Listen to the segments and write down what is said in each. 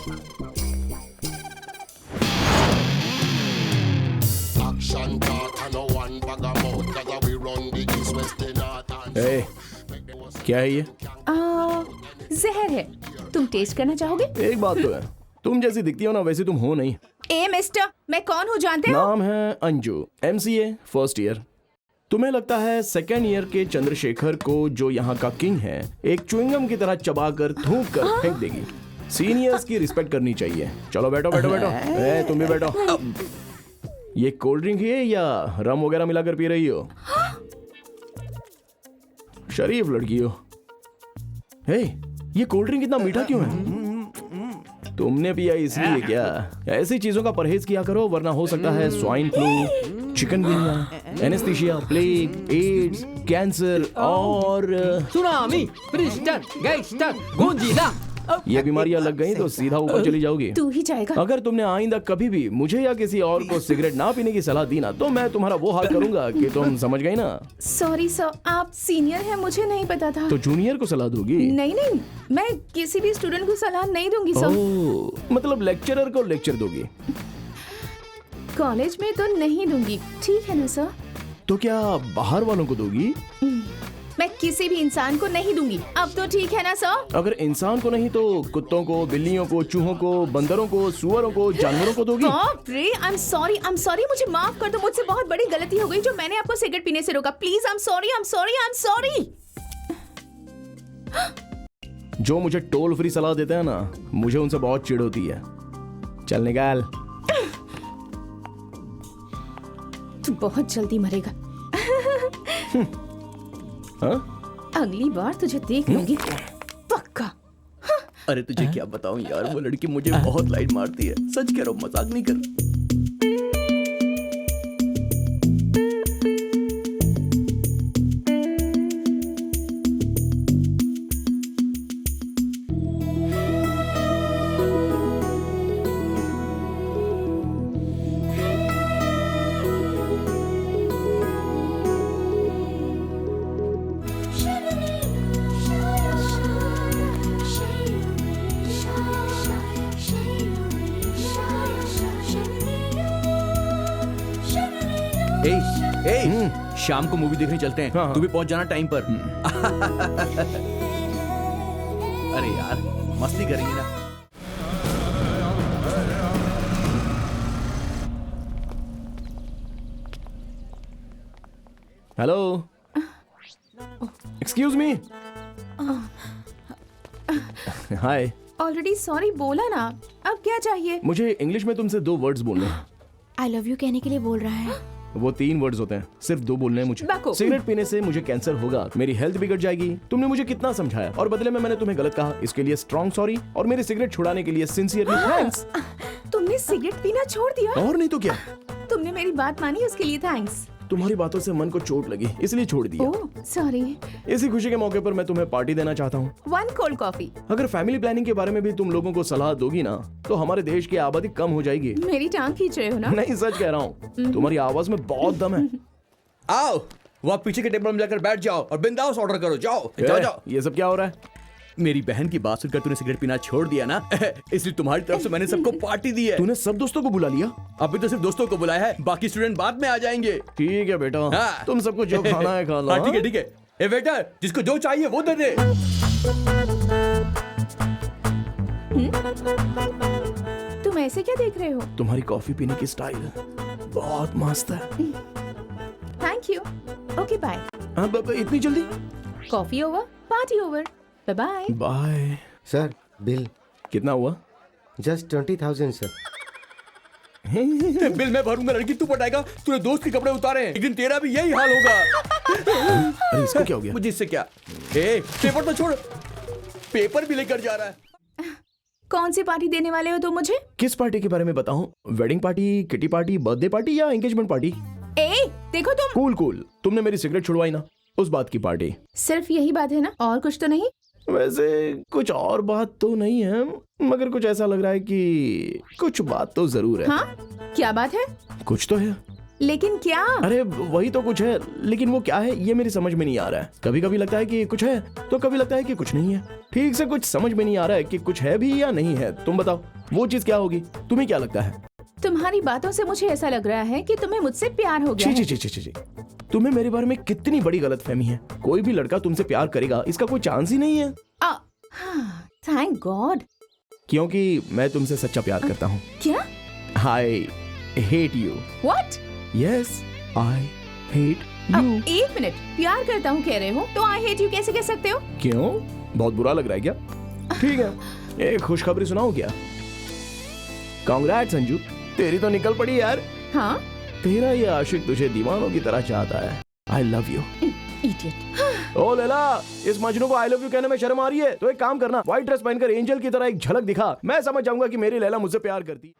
क्या है ये? जहर है। तुम टेस्ट करना चाहोगे? एक बात तो है, तुम जैसी दिखती हो ना वैसे तुम हो नहीं। ए मिस्टर, मैं कौन हूँ जानते हो? नाम है अंजू, MCA फर्स्ट ईयर। तुम्हें लगता है सेकेंड ईयर के चंद्रशेखर को, जो यहाँ का किंग है, एक च्युइंगम की तरह चबाकर थूक कर फेंक देगी। सीनियर्स की रिस्पेक्ट करनी चाहिए। चलो बैठो बैठो बैठो। तुम भी बैठो। ये कोल्ड ड्रिंक है या रम वगैरह मिलाकर पी रही हो? शरीफ लड़की हो। हे, ये कोल्ड ड्रिंक इतना मीठा क्यों है? तुमने पिया इसलिए क्या? ऐसी चीजों का परहेज किया करो, वरना हो सकता है swine flu, chikungunya, anaesthesia, plague, AIDS, cancer और सुनामी, प्रिस्टन, गैंगस्टर, गोंजीला। ये बीमारियां लग गई तो सीधा ऊपर चली जाओगी। तू ही जाएगा। अगर तुमने आइंदा कभी भी मुझे या किसी और को सिगरेट ना पीने की सलाह दी ना, तो मैं तुम्हारा वो हाल करूंगा कि तुम समझ गई ना। सॉरी सर, आप सीनियर हैं, मुझे नहीं पता था। तो जूनियर को सलाह दोगी? नहीं नहीं, मैं किसी भी स्टूडेंट को सलाह नहीं दूंगी सर। ओह, मतलब लेक्चरर को लेक्चर दोगी? कॉलेज में तो नहीं दूंगी, ठीक है ना सर? तो क्या बाहर वालों को दोगी? मैं किसी भी इंसान को नहीं दूंगी। अब तो ठीक है ना सर? अगर इंसान को नहीं तो कुत्तों को, बिल्लियों को, चूहों को, बंदरों को, सुअरों को, जानवरों को दोगी? आई एम सॉरी, मुझे माफ कर दो। मुझसे बहुत बड़ी गलती हो गई जो मैंने आपको सिगरेट पीने से रोका। Please, I am sorry. जो मुझे टोल फ्री सलाह देते हैं ना, मुझे उनसे बहुत चिढ़ होती है। चल निकाल। तू बहुत जल्दी मरेगा। हाँ? अगली बार तुझे देख लूंगी पक्का। अरे तुझे क्या बताऊं यार, वो लड़की मुझे बहुत लाइट मारती है। सच कह रहा हूं, मजाक नहीं कर। शाम को मूवी देखने चलते हैं। हाँ। तू भी पहुंच जाना टाइम पर। अरे यार, मस्ती करेंगे ना। Hello, excuse me. Hi. Already sorry बोला ना, अब क्या चाहिए? मुझे इंग्लिश में तुमसे 2 वर्ड्स बोलने हैं। आई लव यू कहने के लिए बोल रहा है। वो 3 वर्ड्स होते हैं, सिर्फ 2 बोलने हैं मुझे। सिगरेट पीने से मुझे कैंसर होगा, मेरी हेल्थ बिगड़ जाएगी। तुमने मुझे कितना समझाया और बदले में मैंने तुम्हें गलत कहा। इसके लिए स्ट्रॉन्ग सॉरी, और मेरी सिगरेट छुड़ाने के लिए सिंसियरली थैंक्स। तुमने सिगरेट पीना छोड़ दिया? और नहीं तो क्या। तुमने मेरी बात मानी, उसके लिए थैंक्स। तुम्हारी बातों से मन को चोट लगी, इसलिए छोड़ दिया। Oh sorry. इसी खुशी के मौके पर मैं तुम्हें पार्टी देना चाहता हूँ। 1 कोल्ड कॉफी। अगर फैमिली प्लानिंग के बारे में भी तुम लोगों को सलाह दोगी ना, तो हमारे देश की आबादी कम हो जाएगी। मेरी टांग खींच रहे हो ना? नहीं, सच कह रहा हूँ। तुम्हारी आवाज में बहुत दम है। आओ, वहाँ पीछे के टेबल में जाकर बैठ जाओ और बिंदास ऑर्डर करो। जाओ जाओ जाओ। ये सब क्या हो रहा है? मेरी बहन की बात सुनकर तूने सिगरेट पीना छोड़ दिया ना, इसलिए तुम्हारी तरफ से मैंने सबको पार्टी दी है। तूने सब दोस्तों को बुला लिया? अभी तो सिर्फ दोस्तों को बुलाया है, बाकी स्टूडेंट बाद में आ जाएंगे। ठीक है बेटा। हाँ। तुम सबको जो खाना है खा लो। हाँ, ठीक है ठीक है। ए वेटर, जिसको जो चाहिए वो दे दे। तुम ऐसे क्या देख रहे हो? तुम्हारी कॉफी पीने की स्टाइल बहुत मस्त है। Thank you. Okay bye. इतनी जल्दी? Coffee over, party over. Bye bye. Bye. Sir, bill कितना हुआ? Just 20,000 sir. बिल मैं भरूंगा, लड़की तू पटाएगा। तूने दोस्त के कपड़े उतारे हैं, एक दिन तेरा भी यही हाल होगा। अरे इसको क्या हो गया? मुझे इससे क्या? पेपर तो छोड़, पेपर भी लेकर जा रहा है। कौन सी पार्टी देने वाले हो तुम मुझे? किस पार्टी के बारे में बताऊं? Wedding party, kitty party, birthday party या एंगेजमेंट पार्टी? देखो तुम। कूल कूल, तुमने मेरी सिगरेट छुड़वाई ना, उस बात की पार्टी। सिर्फ यही बात है ना, और कुछ तो नहीं? वैसे कुछ और बात तो नहीं है, मगर कुछ ऐसा लग रहा है कि कुछ बात तो जरूर है। हाँ? क्या बात है? कुछ तो है, लेकिन क्या? अरे वही तो कुछ है, लेकिन वो क्या है ये मेरी समझ में नहीं आ रहा है। कभी कभी लगता है कि कुछ है, तो कभी लगता है कि कुछ नहीं है। ठीक से कुछ समझ में नहीं आ रहा है कि कुछ है भी या नहीं है। तुम बताओ। वो चीज क्या होगी? तुम्हें क्या लगता है? तुम्हारी बातों से मुझे ऐसा लग रहा है कि तुम्हें मुझसे प्यार हो गया छी है। छी छी छी छी। तुम्हें मेरे बारे में कितनी बड़ी गलतफहमी है। कोई भी लड़का तुमसे प्यार करेगा इसका कोई चांस ही नहीं है। Thank God. क्योंकि मैं तुमसे सच्चा प्यार करता हूँ। क्या? I hate you. What? Yes, I hate you. एक मिनट, प्यार करता हूँ कह रहे हो तो आई हेट यू कैसे कह सकते हो? क्यों? बहुत बुरा लग रहा है क्या? ठीक है, एक खुशखबरी सुनाओ क्या? कांग्रेट्स अंजू, तेरी तो निकल पड़ी यार। हाँ? तेरा ये आशिक तुझे दीवानों की तरह चाहता है। I love you. इडियट। ओ लैला, इस मजनू को आई लव यू कहने में शर्म आ रही है तो एक काम करना, व्हाइट ड्रेस पहनकर एंजल की तरह एक झलक दिखा। मैं समझ जाऊंगा कि मेरी लैला मुझसे प्यार करती।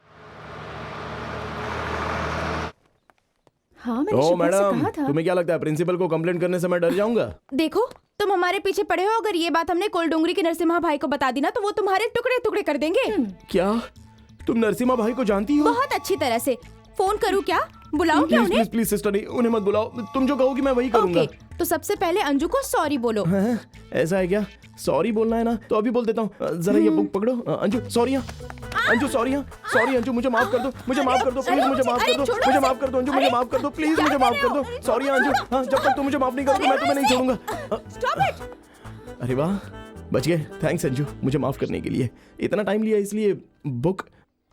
हाँ, मैंने ओ शुभम से मैडम, कहा था। तुम्हें क्या लगता है प्रिंसिपल को कंप्लेंट करने से मैं डर जाऊंगा? देखो, तुम हमारे पीछे पड़े हो। अगर ये बात हमने कोलडोंगरी के नरसिम्हा भाई को बता दी ना तो वो तुम्हारे टुकड़े टुकड़े कर देंगे। क्या तुम नरसिम्हा भाई को जानती हो? बहुत अच्छी तरह से। फोन करूँ क्या? बुलाऊं क्या प्लीज उन्हें? प्लीज प्लीज सिस्टर, नहीं उन्हें मत बुलाओ। तुम जो कहोगी मैं वही करूंगा। ओके, तो सबसे पहले अंजू को सॉरी बोलो। हैं? ऐसा है क्या? सॉरी बोलना है ना तो अभी बोल देता हूँ। जरा ये बुक पकड़ो। Anju sorry. Anju sorry. Sorry Anju, मुझे माफ कर दो। मुझे माफ कर दो प्लीज, मुझे माफ कर दो। मुझे माफ कर दो अंजू, मुझे माफ कर दो प्लीज, मुझे माफ कर दो। सॉरी अंजू। हाँ, जब तक तुम मुझे माफ नहीं करोगे मैं तुम्हें नहीं छोड़ूंगा। Stop it. अरे वाह, बच गए। थैंक्स अंजू मुझे माफ करने के लिए। इतना टाइम लिया इसलिए बुक।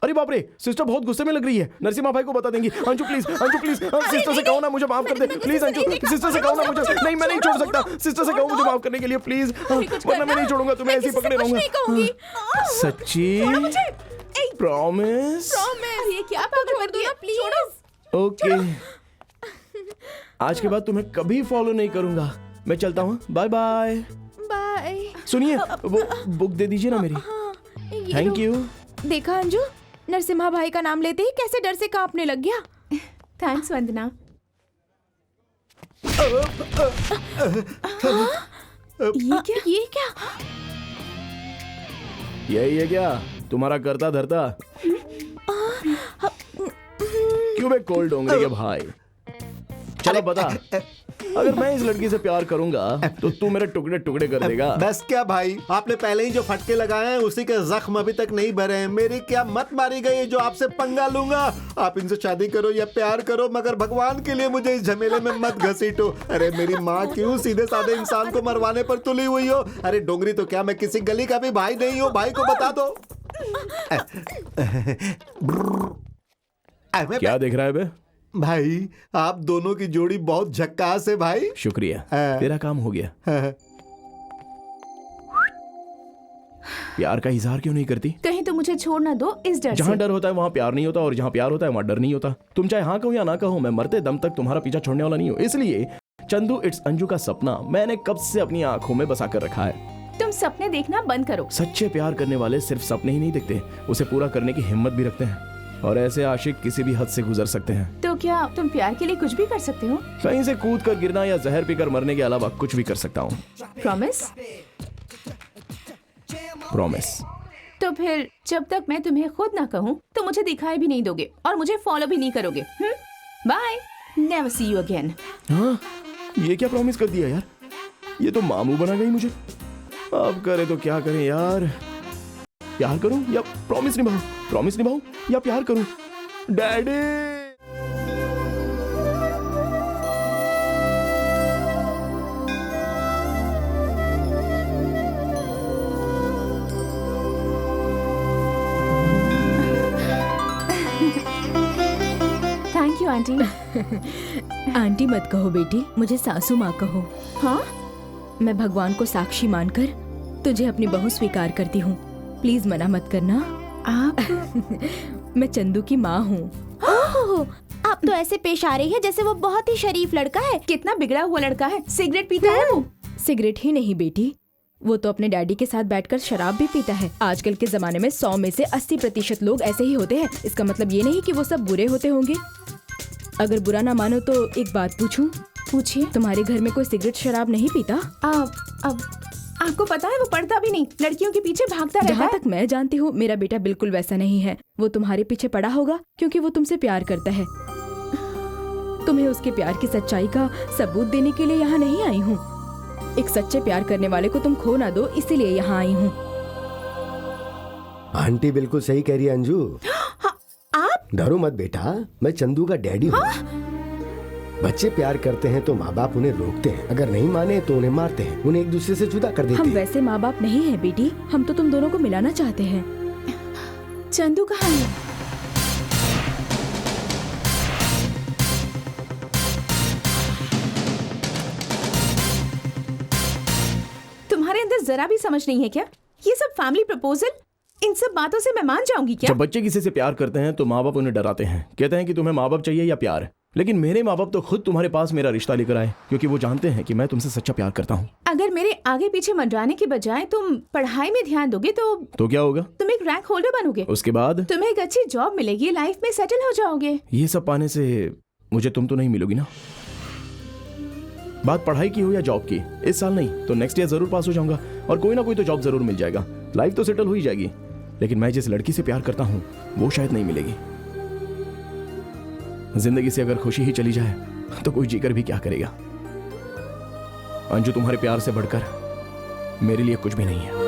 अरे बाप रे, सिस्टर बहुत गुस्से में लग रही है। नरसिम्हा भाई को बता देंगी। Anju please, Anju please, sister से कहो ना मुझे माफ कर दे प्लीज। अंजू सिस्टर से कहो ना मुझे। नहीं, मैं नहीं छोड़ सकता। सिस्टर से कहो मुझे माफ करने के लिए प्लीज, वरना मैं नहीं छोड़ूंगा तुम्हें, ऐसे ही पकड़े रहूंगा। सच्ची? प्रॉमिस? ये क्या पागल कर दिया? प्लीज। ओके, आज के बाद तुम्हें कभी फॉलो नहीं करूंगा। मैं चलता हूँ, बाय बाय। बाय। सुनिए, वो बुक दे दीजिए ना मेरी। Thank you. देखा अंजू, नरसिम्हा भाई का नाम लेते ही कैसे डर से कांपने लग गया। थैंक्स वंदना। ये क्या? यही है क्या तुम्हारा करता धरता? क्यों बे कोल्ड डोंगरी के भाई? चलो बता, अगर मैं इस लड़की से प्यार करूंगा तो तू मेरे टुकड़े टुकड़े कर देगा। बस क्या भाई, आपने पहले ही जो फटके लगाए हैं उसी के जख्म अभी तक नहीं भरे हैं। मेरी क्या मत मारी गई है जो आपसे पंगा लूंगा। आप इनसे शादी करो या प्यार करो, मगर भगवान के लिए मुझे इस झमेले में मत घसीटो। अरे मेरी माँ क्यों सीधे साधे इंसान को मरवाने पर तुली हुई हो? अरे डोंगरी तो क्या मैं किसी गली का भी भाई नहीं हूँ? भाई को बता दो। क्या देख रहा है बे? भाई आप दोनों की जोड़ी बहुत झक्कास है भाई। शुक्रिया, तेरा काम हो गया। प्यार का इजहार क्यों नहीं करती? कहीं तो मुझे छोड़ ना दो इस डर जहाँ से। डर होता है वहाँ प्यार नहीं होता, और जहाँ प्यार होता है वहाँ डर नहीं होता। तुम चाहे हाँ कहो या ना कहो, मैं मरते दम तक तुम्हारा पीछा छोड़ने वाला नहीं हूँ। इसलिए चंदू, इट्स अंजू का सपना मैंने कब से अपनी आंखों में बसा कर रखा है। तुम सपने देखना बंद करो। सच्चे प्यार करने वाले सिर्फ सपने ही नहीं देखते, उसे पूरा करने की हिम्मत भी रखते हैं। और ऐसे आशिक किसी भी हद से गुजर सकते हैं। तो क्या तुम प्यार के लिए कुछ भी कर सकते हो? कहीं से कूद कर गिरना या जहर पीकर मरने के अलावा कुछ भी कर सकता हूँ। प्रॉमिस? प्रॉमिस। तो फिर जब तक मैं तुम्हें खुद ना कहूँ तो मुझे दिखाई भी नहीं दोगे और मुझे फॉलो भी नहीं करोगे। Bye, never see you again. हाँ, ये क्या प्रॉमिस कर दिया यार? ये तो मामू बना गई मुझे। अब करे तो क्या करें यार? प्यार करूं या प्रॉमिस निभाऊं? प्रॉमिस निभाऊं या प्यार करूं? Daddy! Thank you aunty. Aunty मत कहो बेटी, मुझे सासू माँ कहो। हाँ? मैं भगवान को साक्षी मानकर तुझे अपनी बहू स्वीकार करती हूँ। प्लीज मना मत करना। आप? मैं चंदू की माँ हूँ। आप तो ऐसे पेश आ रही है जैसे वो बहुत ही शरीफ लड़का है। कितना बिगड़ा हुआ लड़का है, सिगरेट पीता है वो। सिगरेट ही नहीं बेटी, वो तो अपने डैडी के साथ बैठकर शराब भी पीता है। आजकल के जमाने में 100 में से 80% लोग ऐसे ही होते हैं। इसका मतलब ये नहीं कि वो सब बुरे होते होंगे। अगर बुरा ना मानो तो एक बात पूछूं? पूछिए। तुम्हारे घर में कोई सिगरेट शराब नहीं पीता? अब आपको पता है वो पढ़ता भी नहीं, लड़कियों के पीछे भागता रहता जहाँ है। तक मैं जानती हूँ मेरा बेटा बिल्कुल वैसा नहीं है। वो तुम्हारे पीछे पड़ा होगा क्योंकि वो तुमसे प्यार करता है। तुम्हें उसके प्यार की सच्चाई का सबूत देने के लिए यहाँ नहीं आई हूँ। एक सच्चे प्यार करने वाले को तुम खो ना दो, इसीलिए यहाँ आई हूँ। आंटी बिल्कुल सही कह रही है अंजू। आप डरो मत बेटा, मैं चंदू का डैडी हूँ। बच्चे प्यार करते हैं तो माँ बाप उन्हें रोकते हैं, अगर नहीं माने तो उन्हें मारते हैं, उन्हें एक दूसरे से जुदा कर देते हम हैं। वैसे माँ बाप नहीं है बेटी, हम तो तुम दोनों को मिलाना चाहते हैं। चंदू कहाँ है? तुम्हारे अंदर जरा भी समझ नहीं है क्या? ये सब फैमिली प्रपोजल, इन सब बातों से मैं मान जाऊंगी क्या? जब बच्चे किसी से प्यार करते हैं तो माँ बाप उन्हें डराते हैं, कहते हैं कि तुम्हें माँ बाप चाहिए या प्यार। लेकिन मेरे माँ बाप तो खुद तुम्हारे पास मेरा रिश्ता लेकर आए, क्योंकि वो जानते हैं कि मैं तुमसे सच्चा प्यार करता हूँ। अगर मेरे आगे पीछे मंडराने के बजाय तुम पढ़ाई में ध्यान दोगे तो क्या होगा? तुम एक रैंक होल्डर बनोगे, उसके बाद तुम्हें एक अच्छी जॉब मिलेगी, लाइफ में सेटल हो जाओगे। ये सब पाने से मुझे तुम तो नहीं मिलोगी ना। बात पढ़ाई की हो या जॉब की, इस साल नहीं तो नेक्स्ट ईयर जरूर पास हो जाऊंगा और कोई ना कोई तो जॉब जरूर मिल जाएगा, लाइफ तो सेटल हो ही जाएगी। लेकिन मैं जिस लड़की से प्यार करता हूँ वो शायद नहीं मिलेगी। जिंदगी से अगर खुशी ही चली जाए तो कोई जीकर भी क्या करेगा। अंजू, तुम्हारे प्यार से बढ़कर मेरे लिए कुछ भी नहीं है।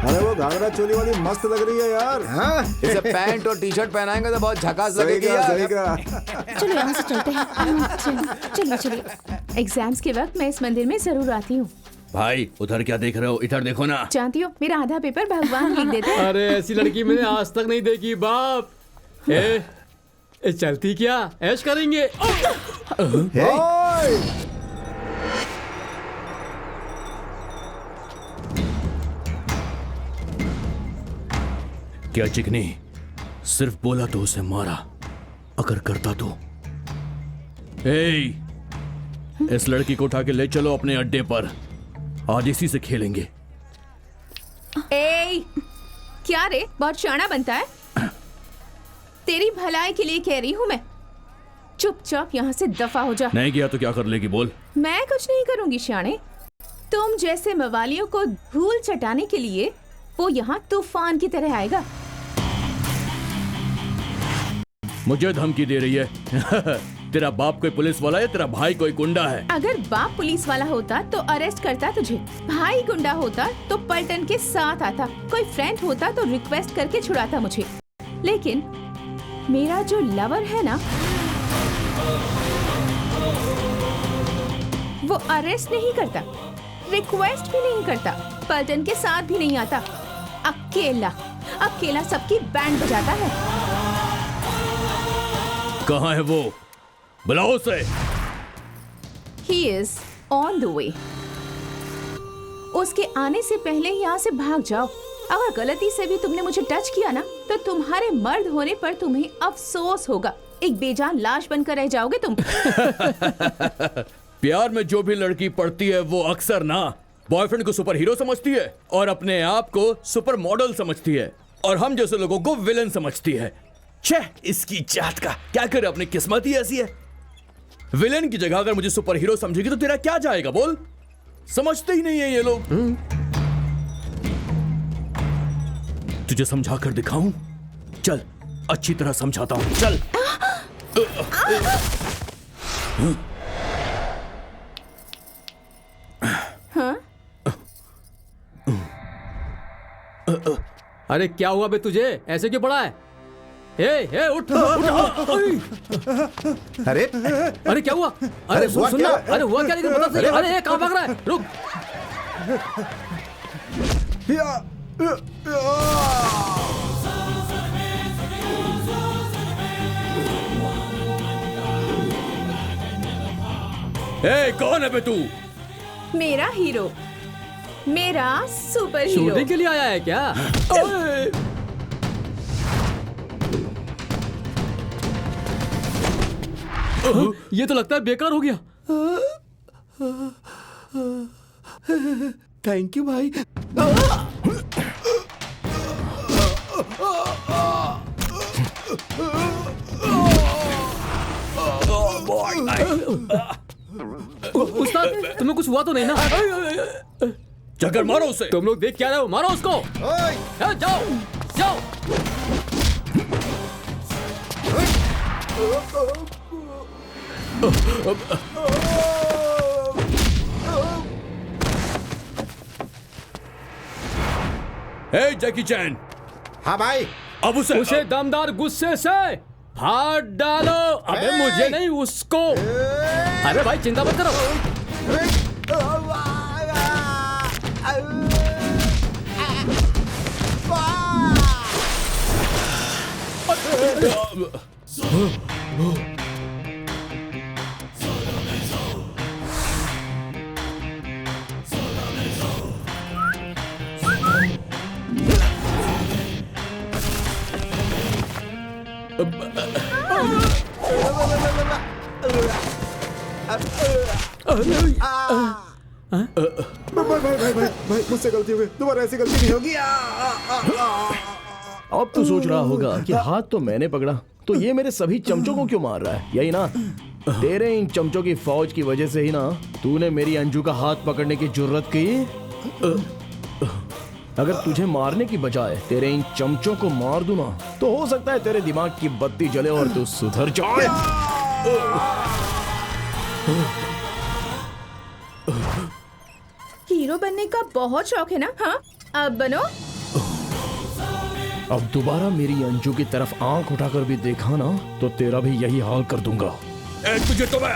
अरे वो घाघरा चोली वाली मस्त लग रही है यार। हाँ? इसे पैंट और टी शर्ट पहनाएंगे तो बहुत झकास सही लगेगी कहा, सही यार। कहा। चलो यहाँ से चलते हैं। चलिए चलिए। एग्जाम्स के वक्त मैं इस मंदिर में जरूर आती हूँ। भाई उधर क्या देख रहे हो, इधर देखो ना। जानती हो मेरा आधा पेपर भगवान लिख देते हैं। अरे ऐसी लड़की मैंने आज तक नहीं देखी बाप। ए चलती क्या, ऐश करेंगे। क्या चिकनी, सिर्फ बोला तो उसे मारा, अगर करता तो। इस लड़की को उठा के ले चलो अपने अड्डे पर, आज इसी से खेलेंगे। ए, क्या रे, बहुत शाना बनता है। तेरी भलाई के लिए कह रही हूँ मैं, चुपचाप यहाँ से दफा हो जा। नहीं किया तो क्या कर लेगी बोल। मैं कुछ नहीं करूंगी शाने। तुम जैसे मवालियों को धूल चटाने के लिए वो यहाँ तूफान की तरह आएगा। मुझे धमकी दे रही है। तेरा बाप कोई पुलिस वाला है, तेरा भाई कोई गुंडा है। अगर बाप पुलिस वाला होता तो अरेस्ट करता तुझे, भाई गुंडा होता तो पलटन के साथ आता, कोई फ्रेंड होता तो रिक्वेस्ट करके छुड़ाता मुझे। लेकिन मेरा जो लवर है ना, वो अरेस्ट नहीं करता, रिक्वेस्ट भी नहीं करता, पलटन के साथ भी नहीं आता, अकेला अकेला सबकी बैंड बजाता है। कहाँ है वो, बुलाओ उसे। He is on the way. उसके आने से पहले यहाँ से भाग जाओ। अगर गलती से भी तुमने मुझे टच किया ना, तो तुम्हारे मर्द होने पर तुम्हें अफसोस होगा। एक बेजान लाश बनकर रह जाओगे तुम। प्यार में जो भी लड़की पड़ती है वो अक्सर ना बॉयफ्रेंड को सुपर हीरो समझती है और अपने आप को सुपर मॉडल समझती है, और हम जैसे लोगों को विलन समझती है। छह, इसकी जात का क्या करे, अपनी किस्मत ही ऐसी है। विलेन की जगह अगर मुझे सुपर हीरो समझेगी तो तेरा क्या जाएगा बोल। समझते ही नहीं है ये लोग। तुझे समझा कर दिखाऊं? चल, अच्छी तरह समझाता हूं, चल। अरे क्या हुआ बे तुझे, ऐसे क्यों पड़ा है? ए उठ अरे अरे क्या हुआ? अरे हुआ सुनना, क्या? अरे हुआ क्या, लेकिन बता सही। अरे कहाँ भाग रहा है, रुक। कौन है बे तू? मेरा हीरो, मेरा सुपर हीरो। शूटिंग के लिए आया है क्या? ये तो लगता है बेकार हो गया। थैंक यू भाई। उस्ताद तुम्हें कुछ हुआ तो नहीं ना? जाकर मारो उसे। तुम लोग देख क्या रहे हो? मारो उसको। जाओ जाओ। हे जैकी चैन, हाँ भाई। अब उसे दमदार गुस्से से हाथ डालो। अबे मुझे नहीं, उसको। अरे भाई चिंता मत करो। भाई मुझसे गलती हो गई, दोबारा ऐसी गलती नहीं होगी। अब तो सोच रहा होगा कि हाथ तो मैंने पकड़ा, तो ये मेरे सभी चमचों को क्यों मार रहा है? यही ना, तेरे इन चमचों की फौज की वजह से ही ना तूने मेरी अंजू का हाथ पकड़ने की जुर्रत की। अगर तुझे मारने की बजाय तेरे इन चमचों को मार दूं ना, तो हो सकता है तेरे दिमाग की बत्ती जले और तू सुधर जाए। हीरो बनने का बहुत शौक है ना? हाँ, अब बनो। अब दोबारा मेरी अंजू की तरफ आंख उठाकर भी देखा ना, तो तेरा भी यही हाल कर दूंगा। तुझे तो मैं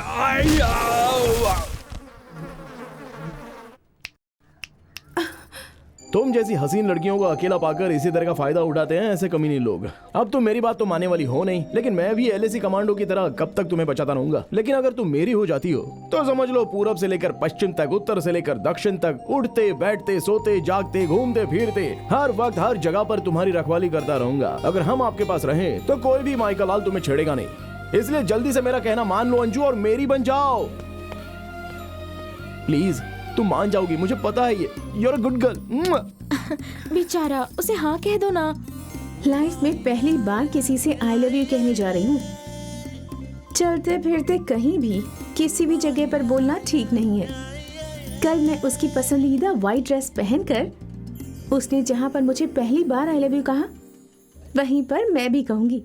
तुम जैसी हसीन लड़कियों को अकेला पाकर इसी तरह का फायदा उठाते हैं ऐसे कमीने लोग। अब तुम मेरी बात तो मानने वाली हो नहीं, लेकिन मैं भी एलएसी कमांडो की तरह कब तक तुम्हें बचाता रहूंगा। लेकिन अगर तुम मेरी हो जाती हो तो समझ लो पूरब से लेकर पश्चिम तक, उत्तर से लेकर दक्षिण तक, उठते बैठते सोते जागते घूमते फिरते हर वक्त हर जगह पर तुम्हारी रखवाली करता रहूंगा। अगर हम आपके पास रहें तो कोई भी माइकल लाल तुम्हें छेड़ेगा नहीं। इसलिए जल्दी से मेरा कहना मान लो अंजू और मेरी बन जाओ। प्लीज, तुम मान जाओगी, मुझे पता है ये। You're a good girl। बेचारा, उसे हाँ कह दो ना। लाइफ में पहली बार किसी से आई लव यू कहने जा रही हूँ। चलते फिरते कहीं भी किसी भी जगह पर बोलना ठीक नहीं है। कल मैं उसकी पसंदीदा व्हाइट ड्रेस पहनकर उसने जहाँ पर मुझे पहली बार आई लव यू कहा, वहीं पर मैं भी कहूंगी।